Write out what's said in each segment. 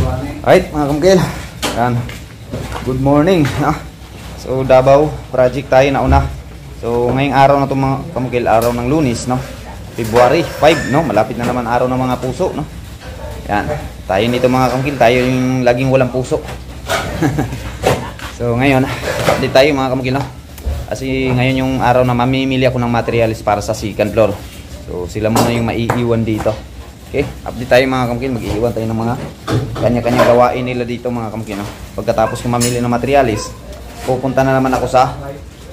Alright mga kamukil, yan. Good morning. So Davao project tayo nauna. So ngayong araw na ito mga kamukil, araw ng Lunes, no? February 5, no? Malapit na naman araw ng mga puso, no? Yan. Tayo nito mga kamukil, tayo yung laging walang puso. So ngayon, update tayo mga kamukil, no? Kasi ngayon yung araw na mamimili ako ng materials para sa second floor. So sila muna yung maiiwan dito. Okay, update tayo mga kamukil, mag-iiwan tayo ng mga kanya-kanya gawain nila dito mga kamukil, no? Pagkatapos ko mamili ng materials, pupunta na naman ako sa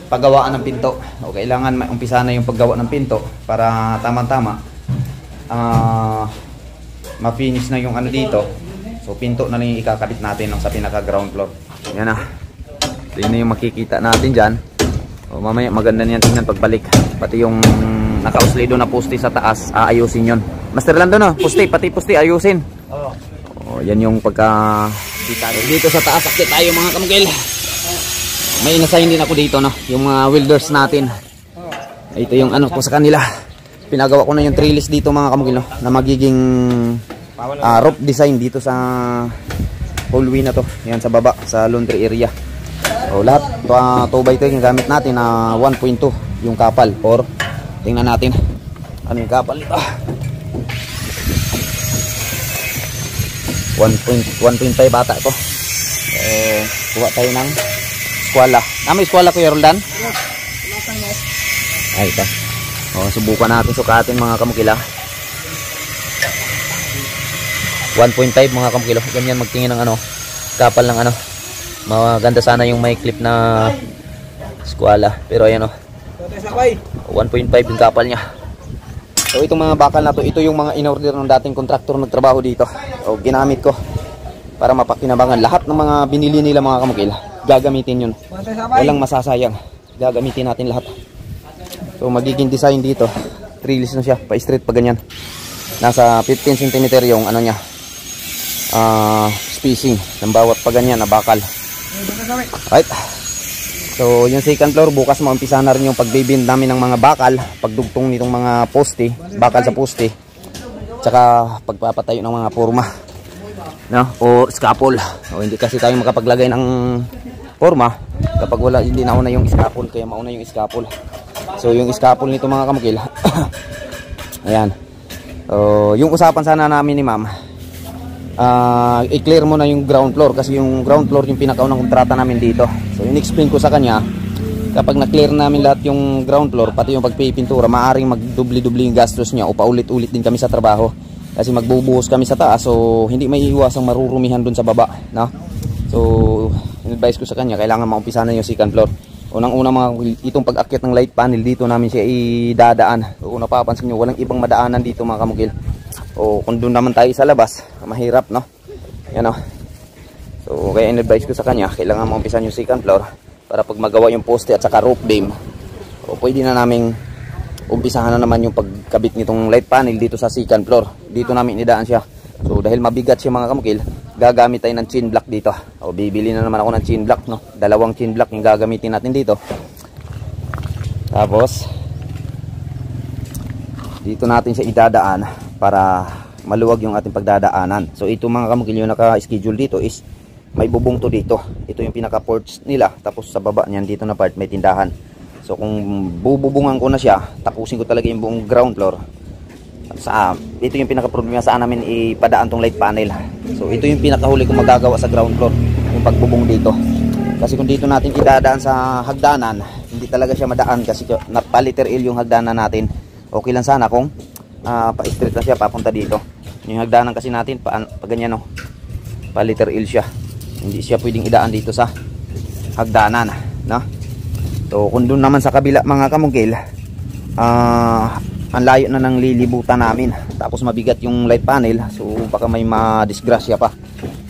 paggawaan ng pinto. O kailangan umpisa na yung paggawa ng pinto para tamang-tama ma-finish na yung ano dito. So pinto na lang yung ikakabit natin sa pinaka ground floor. Yan na. Ito na yung makikita natin dyan. O mamaya maganda niyan tingnan pagbalik. Pati yung nakauslido na poste sa taas, aayusin yun. Master Lando, no? Poste, pati poste ayusin. O yan yung pagka dito sa taas. Akit tayo mga kamukil. May inasign din ako dito, no? Yung mga welders natin. Ito yung ano ko sa kanila. Pinagawa ko na yung trellis dito mga kamukil, no? Na magiging roof design dito sa hallway na to. Yan sa baba, sa laundry area. O lahat 2x2 yung gamit natin na 1.2 yung kapal. Or tingnan natin ano yung kapal nito. 1.5 bata ito. Kuha tayo ng skwala. May skwala ko, Roldan? Ay, ito. Subukan natin sukatin mga kamukila. 1.5 mga kamukila. Ganyan magtingin ng ano, kapal ng ano. Maganda sana yung may clip na skwala. Pero ayan o. 1.5 yung kapal niya. So itong mga bakal na to, ito yung mga in-order ng dating kontraktor nagtrabaho dito. O ginamit ko para mapakinabangan. Lahat ng mga binili nila mga kamukil, gagamitin yun. Walang masasayang. Gagamitin natin lahat. So magiging design dito, trellis na siya, pa-straight pa ganyan. Nasa 15 cm yung ano niya, spacing ng bawat pa ganyan na bakal. Right. So yung second floor, bukas maumpisa na rin yung pagbibind namin ng mga bakal, pagdugtong nitong mga poste, bakal sa poste, tsaka pagpapatayo ng mga forma, no? O scaffold. O hindi kasi tayo makapaglagay ng forma kapag wala, hindi nauna yung scaffold, kaya mauna yung scaffold. So yung scaffold nito mga kamukil, ayan. Yung usapan sana namin ni ma'am, i-clear mo na yung ground floor kasi yung ground floor yung pinakaunang kontrata namin dito. So in-explain ko sa kanya, kapag na-clear namin lahat yung ground floor, pati yung pagpipintura, maaaring magdubli-dubli yung gastos niya o paulit-ulit din kami sa trabaho kasi magbubuhos kami sa taas. So hindi may iwasang marurumihan dun sa baba, no? So in-advise ko sa kanya, kailangan maumpisa na yung second floor. Unang-una mga itong pag-akyat ng light panel dito namin siya idadaan. So kung napapansin nyo, walang ibang madaanan dito mga kamukil. O kung doon naman tayo sa labas, mahirap, no? Yan o. So kaya in-advise ko sa kanya, kailangan maumpisan yung second floor para pag magawa yung poste at saka roof beam, o pwede na naming umpisahan na naman yung pagkabit nitong light panel dito sa second floor. Dito namin idaan siya. So dahil mabigat siya mga kamukil, gagamit tayo ng chin block dito. O bibili na naman ako ng chin block, no? 2 chin block yung gagamitin natin dito. Tapos dito natin siya idadaan para maluwag yung ating pagdadaanan. So ito mga kamukil, yung naka-schedule dito is may bubong to dito. Ito yung pinaka-porch nila. Tapos sa baba niyan dito na part may tindahan. So kung bububungan ko na siya, tapusin ko talaga yung buong ground floor. Ito yung pinaka-problema saan namin ipadaan tong light panel. So ito yung pinakahuli kong magagawa sa ground floor, yung pagbubong dito. Kasi kung dito natin idadaan sa hagdanan, hindi talaga siya madaan kasi napaliter il yung hagdanan natin. Okay lang sana kung pa-straight na siya papunta dito. Yung hagdanan kasi natin pa ganyan, no? Pa-liter il siya. Hindi siya pwedeng idaan dito sa hagdanan, no? So kung doon naman sa kabila mga kamukil, ang layo na ng lilibutan namin. Tapos mabigat yung light panel, so baka may madisgrasya pa.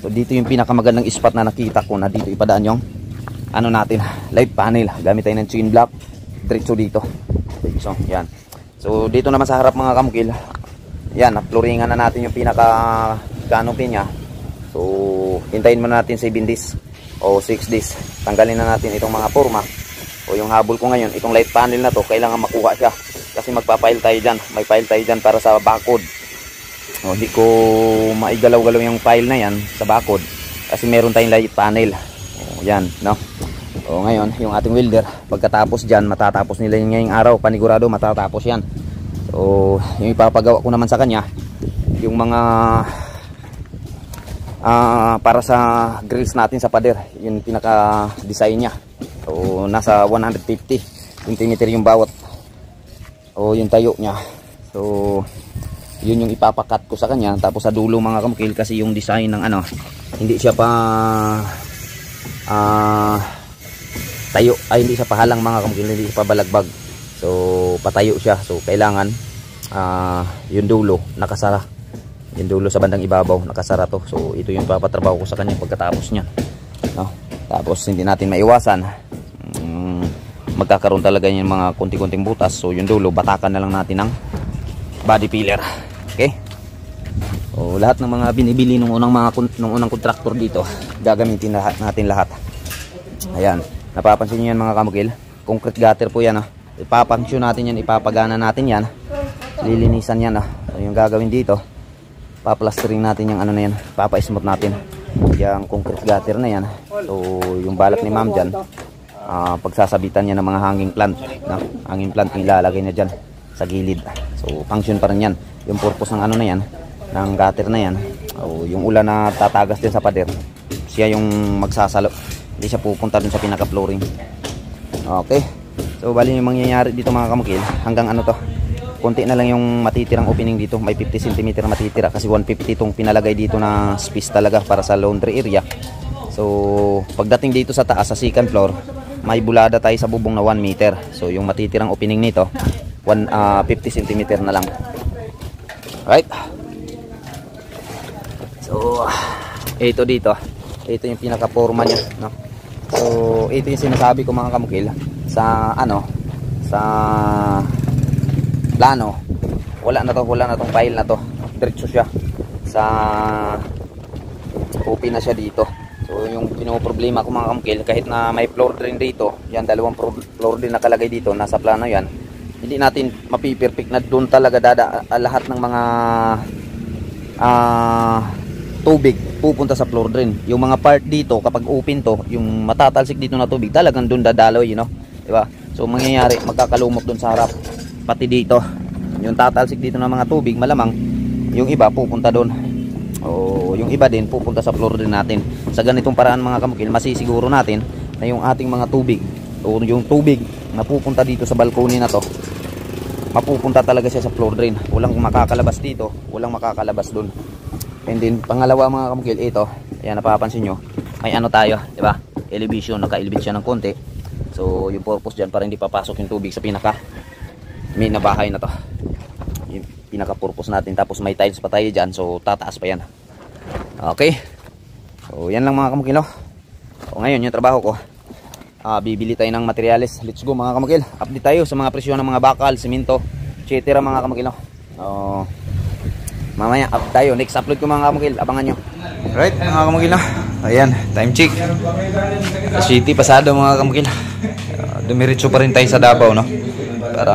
So dito yung pinakamagandang spot na nakita ko na dito ipadaan yung ano natin, light panel. Gamit tayo ng chain block diretso dito. So yan. So dito naman sa harap mga kamukil, yan, na-flooringan na natin yung pinaka canopy niya. So hintayin muna natin 7 days o 6 days. Tanggalin na natin itong mga forma. O yung habol ko ngayon, itong light panel na to, kailangan makuha siya kasi magpa-file tayo dyan. May file tayo dyan para sa barcode. Hindi ko maigalaw-galaw yung file na yan sa bakod kasi meron tayong light panel. Yan, no? Ngayon, yung ating welder, pagkatapos dyan, matatapos nila yung ngayong araw. Panigurado, matatapos yan. So, yung ipapagawa ko naman sa kanya, yung mga para sa grills natin sa pader, yung pinaka-design niya. So, nasa 150 cm yung bawat yung tayo niya. So, yun yung ipapakat ko sa kanya. Tapos sa dulo mga kamukil, kasi yung design ng hindi siya pa tayo, hindi siya pahalang mga kamukil, hindi siya pa balagbag. So patayo siya, so kailangan yung dulo nakasara, yung dulo sa bandang ibabaw nakasara to. So ito yung papatrabaho ko sa kanya pagkatapos niya, no? Tapos hindi natin maiwasan magkakaroon talaga yung mga kunti-kunting butas. So yung dulo, batakan na lang natin ng body filler. Okay, so lahat ng mga binibili nung unang kontraktor dito, gagamitin natin lahat. Ayan, napapansin nyo yan mga kamukil, concrete gutter po yan. Ipapangsyon natin yan, ipapagana natin yan, lilinisan yan. So yung gagawin dito, paplastering natin yung na yan, papa-smooth natin yung concrete gutter na yan. So yung balak ni ma'am dyan, pagsasabitan niya ng mga hanging plant, no? Hanging plant yung ilalagay niya dyan sa gilid. So function pa rin yan. Yung purpose ng na yan, ng gutter na yan, yung ulan na tatagas din sa pader, siya yung magsasalo, hindi siya pupunta dun sa pinaka-flooring. Okay, so bali yung mangyayari dito mga kamukil, hanggang to, konti na lang yung matitirang opening dito. May 50 cm matitira kasi 150 itong pinalagay dito na space talaga para sa laundry area. So pagdating dito sa taas, sa second floor, may bulada tayo sa bubong na 1 meter. So yung matitirang opening nito 50 cm na lang. Right, so ito dito, ito yung pinaka-forma niya, no? So ito yung sinasabi ko mga kamukil, sa sa plano, wala na tong file na to, diretso siya sa open na siya dito. So yung pinoproblema ko mga kamukil, kahit na may floor drain dito, yan, dalawang floor drain nakalagay dito, nasa plano yan, hindi natin mapiperfect na doon talaga lahat ng mga tubig pupunta sa floor drain. Yung mga part dito, kapag open to, yung matatalsik dito na tubig, talagang doon dadaloy, diba? So mangyayari, magkakalumot doon sa harap, pati dito yung tatalsik dito ng mga tubig, malamang yung iba pupunta doon, o yung iba din pupunta sa floor drain natin. Sa ganitong paraan mga kamukil, masisiguro natin na yung ating mga tubig, o yung tubig na pupunta dito sa balcony na to, mapupunta talaga siya sa floor drain. Walang makakalabas dito, walang makakalabas doon. And then pangalawa mga kamukil, ito, ayan, napapansin nyo, may tayo, diba? Elevation, naka-elevate siya ng konti. So yung purpose dyan, para hindi papasok yung tubig sa pinaka main na bahay na to, yung pinaka purpose natin. Tapos may tiles pa tayo dyan, so tataas pa yan. Okay, so yan lang mga kamukil. So ngayon yung trabaho ko, bibili tayo ng materials. Let's go mga kamukil, update tayo sa mga presyo ng mga bakal, simento, etc. mga kamukil. Mamaya up tayo, next upload ko mga kamukil, abangan nyo. Alright mga kamukil, ayan, time check, city pasado mga kamukil. Dumiretso pa rin tayo sa Davao, no, para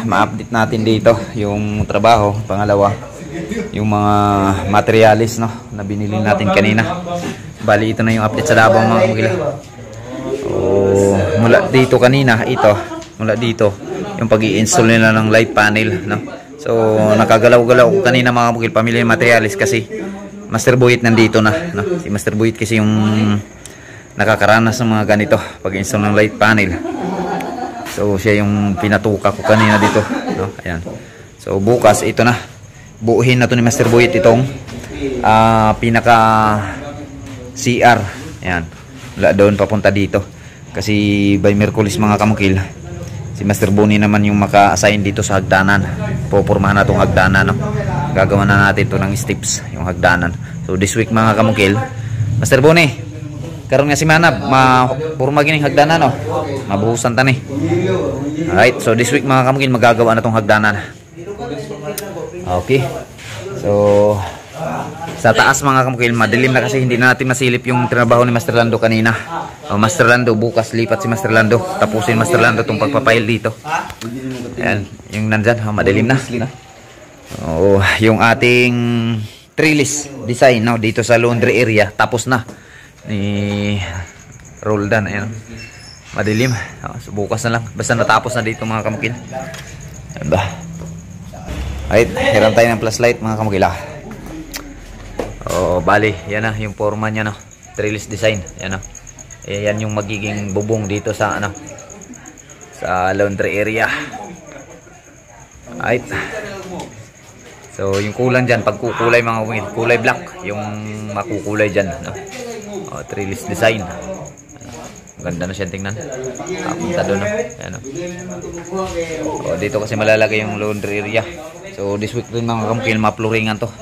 ma-update natin dito yung trabaho. Pangalawa, yung mga materials, no, na binili natin kanina. Bali ito na yung update sa Davao mga kamukil. Mula dito kanina, mula dito yung pag-i-install nila ng light panel, no. So nakagalaw-galaw ko kanina mga kamukil, pamili ng materials kasi Master Boyet nandito na, no? Si Master Boyet kasi yung nakakaranas ng mga ganito pag-install ng light panel. So siya yung pinatuka ko kanina dito, no? Ayan. So bukas ito na, buuhin na to ni Master Boyet itong pinaka CR. Ayan, wala doon papunta dito kasi by Merkulis mga kamukil, si Master Boni naman yung maka-assign dito sa hagdanan. Pupurmahan na itong hagdanan, no? Gagawa na natin ito ng steps, yung hagdanan. So this week mga kamukil, Master Boni, karon nga si Manab, purma gining hagdanan, no? Mabuhusan ta ni. Alright, so this week mga kamukil, magagawa na itong hagdanan. Okay, so sa taas mga kamukil, madilim na kasi hindi na natin masilip yung trabaho ni Master Lando kanina. Master Lando, bukas lipat si Master Lando, tapusin Master Lando itong pagpapail dito. Ayan, yung nandyan, madilim na. Oh, yung ating trellis design, no, dito sa laundry area tapos na ni Roldan. Ayan, madilim. So bukas na lang, basta natapos na dito mga kamukil. Ayan ba? Right, hiram tayo ng flashlight mga kamukil. Oh, bali, yan na yung forma niya, no, trellis design. Yan, no. Yan yung magiging bubong dito sa ano, sa laundry area. Right. So yung kulang dyan, pagkukulay mga kamukil, kulay black yung makukulay dyan, no? Oh, trellis design. Ganda na siya tingnan. Punta doon, no? Ayan, no? So, dito kasi malalagay yung laundry area. So this week rin mga kamukil, mapluringan to.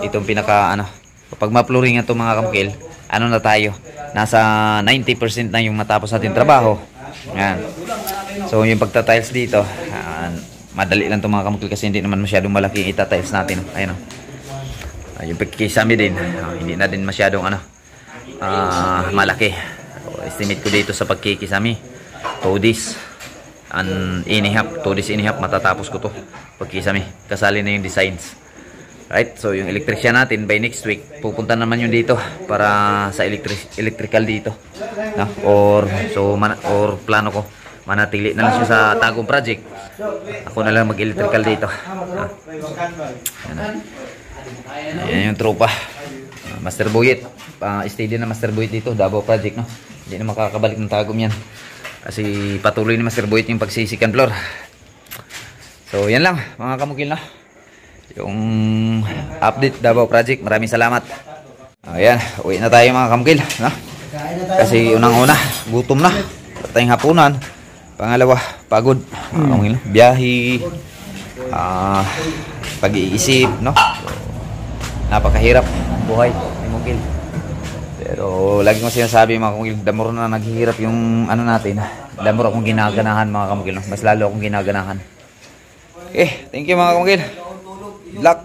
Itong pinaka ano, kapag mapluringan to mga kamukil, ano na tayo, nasa 90% na yung matapos natin trabaho. Ayan. So yung pagta-tiles dito, madali lang to mga kamukil kasi hindi naman masyadong malaki yung ita-tiles natin. Ayan, no? Yung pagkikisami din, hindi na din masyadong ano, malaki. So, estimate ko dito sa pagkikisami 2 days and inihap, 2 days inihap matatapos ko to pagkisami, kasali na yung designs. Right, so yung electrician natin by next week pupunta naman yun dito para sa electrical dito, no? Or plano ko manatili na lang siya sa Tagum project, ako na lang mag-electrical dito. Yan yung tropa, Master Boyet, steady na Master Boyet dito, Davao project, no? Hindi na makakabalik ng Tagum yan kasi patuloy ni Master Boyet yung pagsisikan floor. So yan lang mga kamukil, no, yung update Davao project. Maraming salamat. Ayan, uwi na tayo mga kamukil, no? Kasi unang-una gutom na, tayong hapunan. Pangalawa, pagod. Biyahe, pag-iisip, no? So, napakahirap buhay ni Mungkil. Pero lagi ko sinasabi mga kamukil, damor na naghihirap yung ano natin, damor akong ginaganahan mga kamukil, no? Mas lalo akong ginaganahan. Okay, thank you mga kamukil. Good luck.